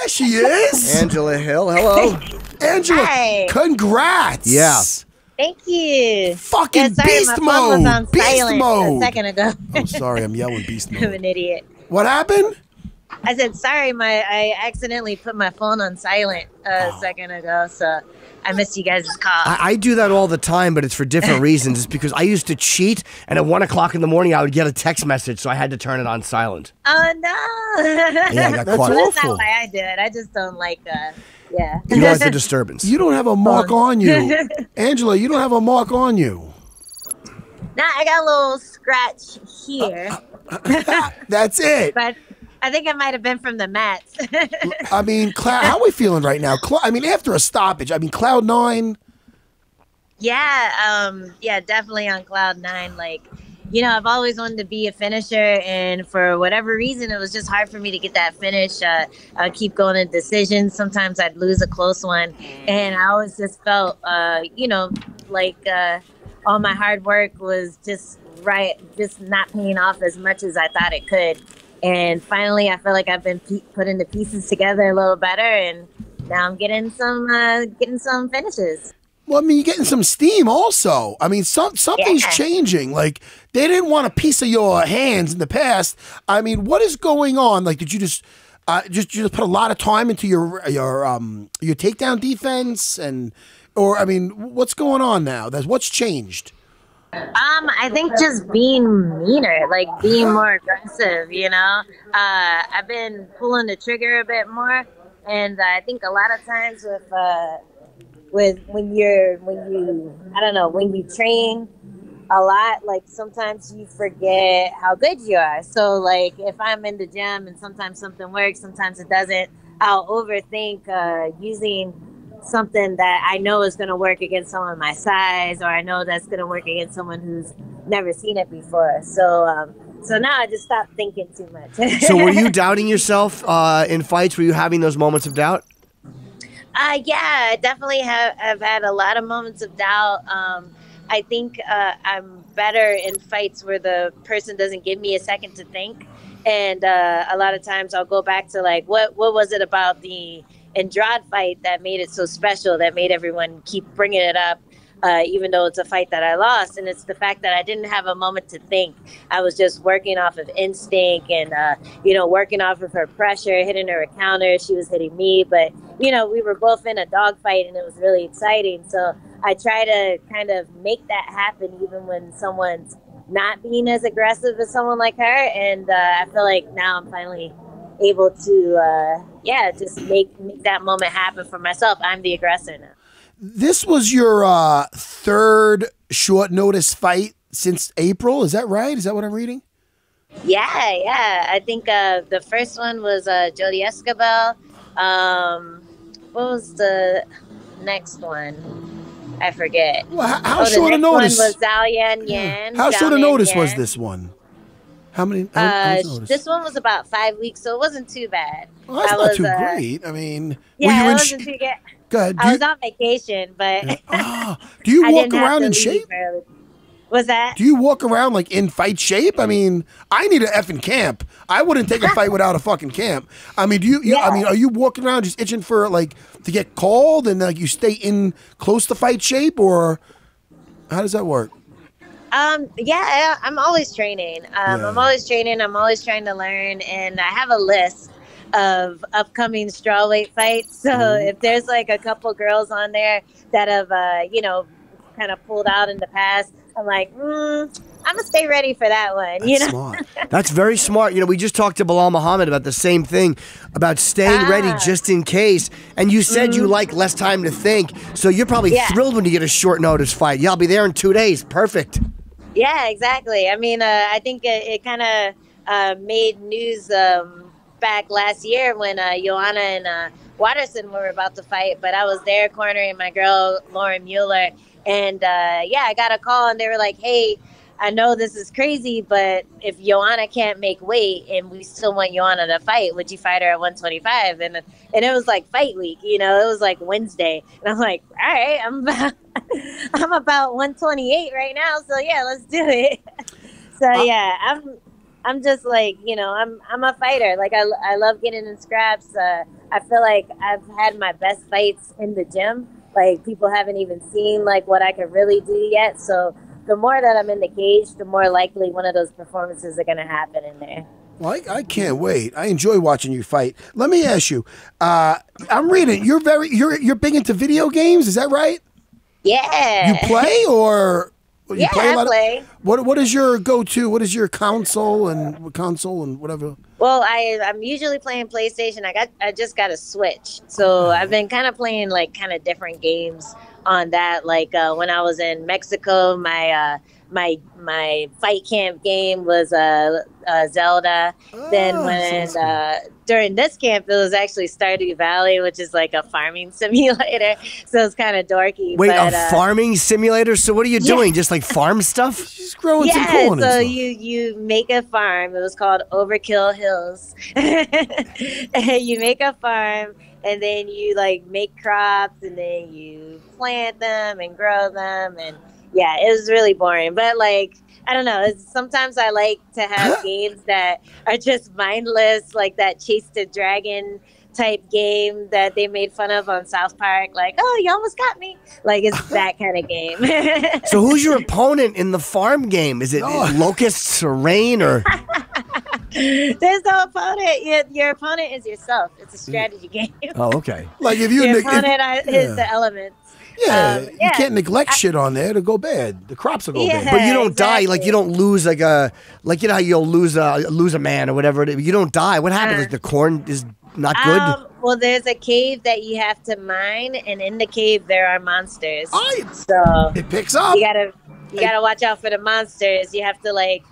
There she is. Angela Hill, hello. Angela, Hi. congrats. Yeah. Thank you. Fucking sorry, beast my phone was on mode. Beast silent mode. a second ago. Oh, sorry, I'm yelling beast I'm mode. an idiot. What happened? I said sorry. I accidentally put my phone on silent a second ago, so I missed you guys' call. I do that all the time, but it's for different reasons. It's because I used to cheat, and at 1 o'clock in the morning, I would get a text message, so I had to turn it on silent. Oh no! Yeah, I got caught. That's not why I do it. I just don't like. Yeah. You don't like the disturbance. You don't have a mark on you. Angela, you don't have a mark on you. Nah, I got a little scratch here. That's it. But I think it might have been from the mats. I mean, how are we feeling right now? I mean, after a stoppage, I mean, Cloud 9. Yeah, definitely on cloud 9. Like, you know, I've always wanted to be a finisher, and for whatever reason, it was just hard for me to get that finish. I'd keep going to decisions. Sometimes I'd lose a close one, and I always just felt, you know, like all my hard work was just not paying off as much as I thought it could. And finally, I feel like I've been putting the pieces together a little better, and now I'm getting some finishes. Well, I mean, you're getting some steam also. I mean, something's changing. Like, they didn't want a piece of your hands in the past. I mean, what is going on? Like, did you just put a lot of time into your takedown defense, or I mean, what's going on now? What's changed? I think just being meaner, like being more aggressive, you know. I've been pulling the trigger a bit more, and I think a lot of times when you train a lot, like sometimes you forget how good you are. So like if I'm in the gym and sometimes something works, sometimes it doesn't, I'll overthink using something that I know is going to work against someone my size, or I know that's going to work against someone who's never seen it before. So now I just stopped thinking too much. So were you doubting yourself in fights? Were you having those moments of doubt? Yeah, I definitely have had a lot of moments of doubt. I think I'm better in fights where the person doesn't give me a second to think. And a lot of times I'll go back to like, what was it about the Andrade fight that made it so special, that made everyone keep bringing it up, even though it's a fight that I lost. And it's the fact that I didn't have a moment to think. I was just working off of instinct and, working off of her pressure, hitting her a counter. She was hitting me. But, you know, we were both in a dogfight, and it was really exciting. So I try to kind of make that happen even when someone's not being as aggressive as someone like her. And I feel like now I'm finally able to, just make that moment happen for myself. I'm the aggressor now. This was your third short notice fight since April. Is that right? Is that what I'm reading? Yeah. I think the first one was Jody Escobar. What was the next one? I forget. Well, how short a notice? The next one was Zhao Yan Yan. How short a notice was this one? How many? This one was about 5 weeks, so it wasn't too bad. Well, that's not too great. I mean, yeah, it wasn't too good. Go ahead. I was on vacation, but do you walk around in shape? What's that? Do you walk around like in fight shape? I mean, I need an effing camp. I wouldn't take a fight without a fucking camp. I mean, I mean, are you walking around just itching for like to get called and like you stay in close to fight shape, or how does that work? Yeah, I'm always training. I'm always training. I'm always trying to learn, and I have a list of upcoming strawweight fights. So if there's like a couple girls on there that have, kind of pulled out in the past, I'm like, I'm gonna stay ready for that one. That's smart. That's very smart. You know, we just talked to Bilal Muhammad about the same thing, about staying ready just in case. And you said you like less time to think, so you're probably thrilled when you get a short notice fight. Yeah, I'll be there in 2 days. Perfect. Yeah, exactly. I mean, I think it kind of made news back last year when Joanna and Watterson were about to fight, but I was there cornering my girl Lauren Mueller, and I got a call, and they were like, "Hey, I know this is crazy, but if Joanna can't make weight and we still want Joanna to fight, would you fight her at 125?" And it was like fight week, you know, it was like Wednesday, and I'm like, all right, I'm about 128 right now, so yeah, let's do it. So I'm just like, you know, I'm a fighter. Like I love getting in scraps. I feel like I've had my best fights in the gym. Like, people haven't even seen like what I can really do yet. So the more that I'm in the cage, the more likely one of those performances are going to happen in there. Well, I can't wait. I enjoy watching you fight. Let me ask you. I'm reading. You're big into video games. Is that right? Yeah. You play or you yeah, play a lot I play. What is your go-to? What is your console and whatever? Well, I'm usually playing PlayStation. I just got a Switch, so I've been kind of playing like kind of different games on that. Like when I was in Mexico, my fight camp game was Zelda. Then when during this camp, it was actually Stardew Valley, which is like a farming simulator. So it's kind of dorky. Wait, a farming simulator? So what are you doing? Just like farm stuff? She's growing some corn. So you make a farm. It was called Overkill Hills. You make a farm, and then you like make crops, and then you plant them and grow them, and yeah, it was really boring. But like, I don't know. Sometimes I like to have games that are just mindless, like that Chase the Dragon type game that they made fun of on South Park. Like, oh, you almost got me. Like, it's that kind of game. So who's your opponent in the farm game? Is it locusts or rain or? There's no opponent. Your opponent is yourself. It's a strategy game. Oh, okay. Like if you your opponent is the elements. Yeah, you can't neglect shit on there to go bad. The crops will go bad. But you don't die. Like you don't lose like you know how you'll lose a man or whatever. You don't die. What happens? Like the corn is not good. Well, there's a cave that you have to mine, and in the cave there are monsters. So it picks up. You gotta watch out for the monsters. You have to like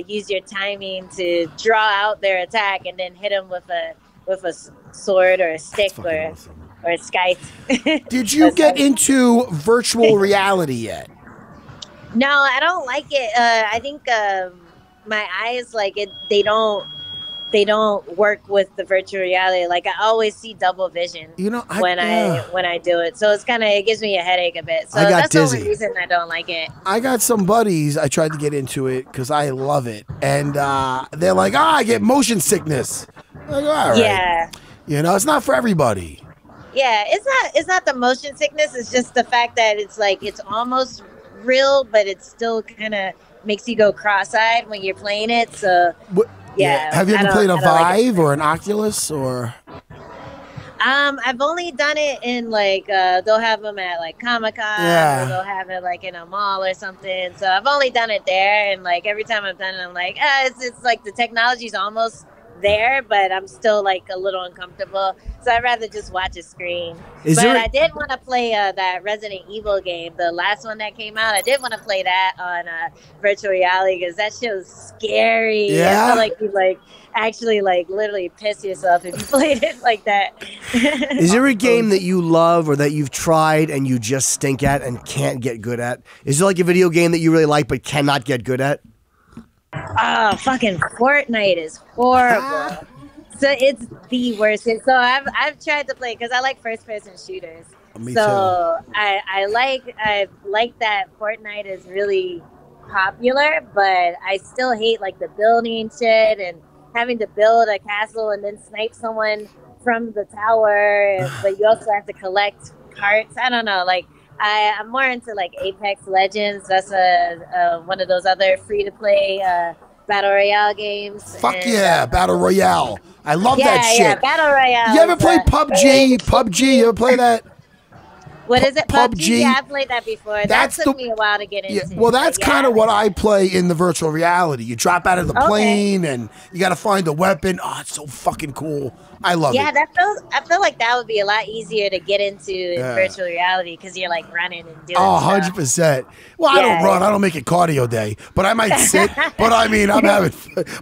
use your timing to draw out their attack, and then hit them with a sword or a stick or a scythe. Did you get into virtual reality yet? No, I don't like it. I think my eyes like it. They don't work with the virtual reality. Like I always see double vision. When I do it, so it gives me a headache a bit. So that's dizzy. The only reason I don't like it. I got some buddies. I tried to get into it because I love it, and they're like, I get motion sickness. I'm like, all right. Yeah. It's not for everybody. Yeah, it's not the motion sickness. It's just the fact that it's like it's almost real, but it still kind of makes you go cross-eyed when you're playing it. So yeah. Have you ever played a Vive or an Oculus or? I've only done it in like they'll have them at like Comic-Con, or they'll have it like in a mall or something. So I've only done it there, and like every time I've done it, I'm like, it's like the technology's almost there, but I'm still like a little uncomfortable, so I'd rather just watch a screen. I did want to play that Resident Evil game, the last one that came out. I did want to play that on virtual reality because that shit was scary. I feel like you like actually like literally piss yourself if you played it like that. Is there a game that you love or that you've tried and you just stink at and can't get good at? Is there like a video game that you really like but cannot get good at? Oh, fucking Fortnite is horrible. So it's the worst. So I've tried to play because I like first person shooters. Me so too. I like that Fortnite is really popular, but I still hate like the building shit and having to build a castle and then snipe someone from the tower. But you also have to collect carts. I don't know, like. I'm more into like Apex Legends. That's one of those other free-to-play battle royale games. Fuck yeah, battle royale! I love that shit. Yeah, battle royale. You ever play PUBG? PUBG? You ever play that? What is it? PUBG? Yeah, I've played that before. That took me a while to get into. Well, that's kind of what I play in the virtual reality. You drop out of the plane and you got to find a weapon. Oh, it's so fucking cool. I love it. Yeah, I feel like that would be a lot easier to get into in virtual reality because you're like running and doing stuff. 100%. Well, I don't run. I don't make it cardio day, but I might sit. But I mean, I'm having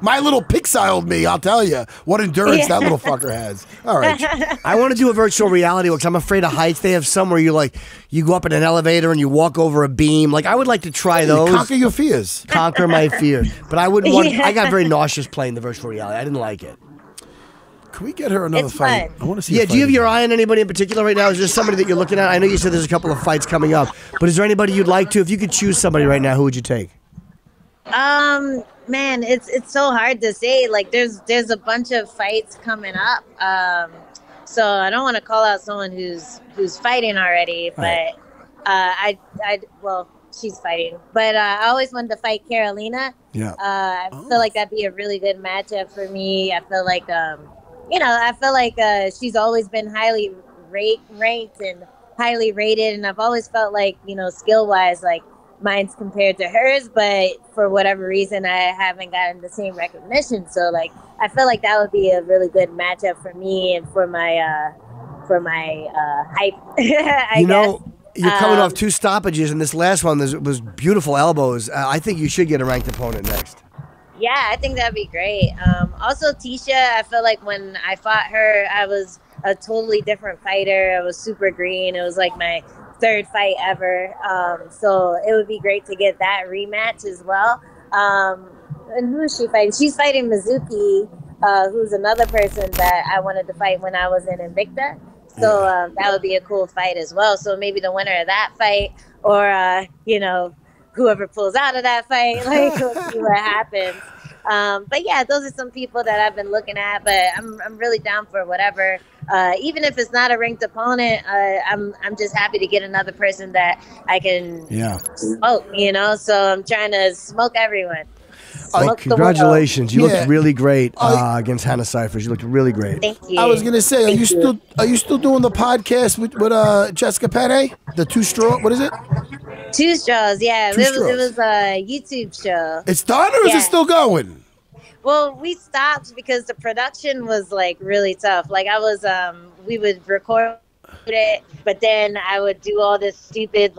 my little pixiled me. I'll tell you what endurance that little fucker has. All right. I want to do a virtual reality because I'm afraid of heights. They have some where you go up in an elevator and you walk over a beam. Like I would like to try those. Conquer your fears. Conquer my fears. But I wouldn't want. I got very nauseous playing the virtual reality. I didn't like it. Can we get her another fight? Fun. I want to see. Yeah, do you have your eye on anybody in particular right now? Is there somebody that you're looking at? I know you said there's a couple of fights coming up, but is there anybody you'd like to? If you could choose somebody right now, who would you take? Man, it's so hard to say. Like there's a bunch of fights coming up. So I don't want to call out someone who's fighting already, but well, she's fighting. But I always wanted to fight Carolina. Yeah. I feel like that'd be a really good matchup for me. I feel like, she's always been highly ranked and highly rated, and I've always felt like, skill wise, like mine's compared to hers, but for whatever reason I haven't gotten the same recognition. So like I feel like that would be a really good matchup for me and for my hype. I guess. You're coming off 2 stoppages, and this last one was beautiful elbows. I think you should get a ranked opponent next. Yeah, I think that'd be great. Also, Tisha, I feel like when I fought her, I was a totally different fighter. I was super green. It was like my 3rd fight ever. So it would be great to get that rematch as well. And who is she fighting? She's fighting Mizuki, who's another person that I wanted to fight when I was in Invicta. So that would be a cool fight as well. So maybe the winner of that fight, or whoever pulls out of that fight, like we'll see what happens. But yeah, those are some people that I've been looking at. But I'm really down for whatever. Even if it's not a ranked opponent, I'm just happy to get another person that I can smoke. So I'm trying to smoke everyone. Congratulations! You looked really great against Hannah Cifers. You looked really great. Thank you. I was gonna say, are you still doing the podcast with Jessica Penne? The 2 Straw, what is it? 2 Straws, yeah. It was a YouTube show. It's done, or is it still going? Well, we stopped because the production was like really tough. Like we would record it, but then I would do all this stupid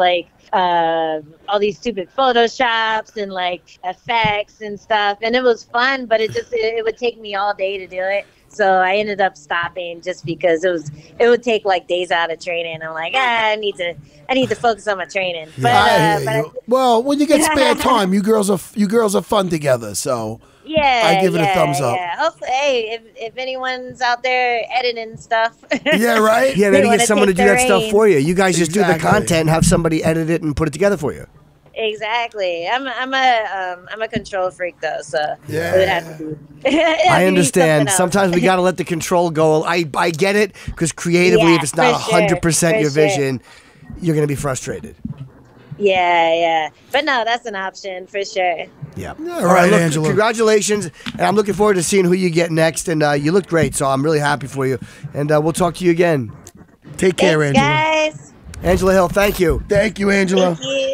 all these stupid photoshops and like effects and stuff, and it was fun, but it would take me all day to do it. So I ended up stopping just because it would take like days out of training. I'm like, I need to focus on my training. Well, when you get spare time, you girls are fun together. So I give it a thumbs up. Yeah. Hopefully, hey, if anyone's out there editing stuff, yeah, right. Yeah, maybe get someone to do that stuff for you. You guys just do the content and have somebody edit it and put it together for you. Exactly. I'm a control freak though, so it would have to be. I understand. Sometimes we got to let the control go. I get it, because creatively, if it's not 100% your vision, you're going to be frustrated. Yeah. But no, that's an option for sure. Yeah. All right, look, Angela. Congratulations, and I'm looking forward to seeing who you get next. And you look great, so I'm really happy for you. And we'll talk to you again. Take care, Thanks, Angela. guys. Angela Hill, thank you. Thank you, Angela. Thank you.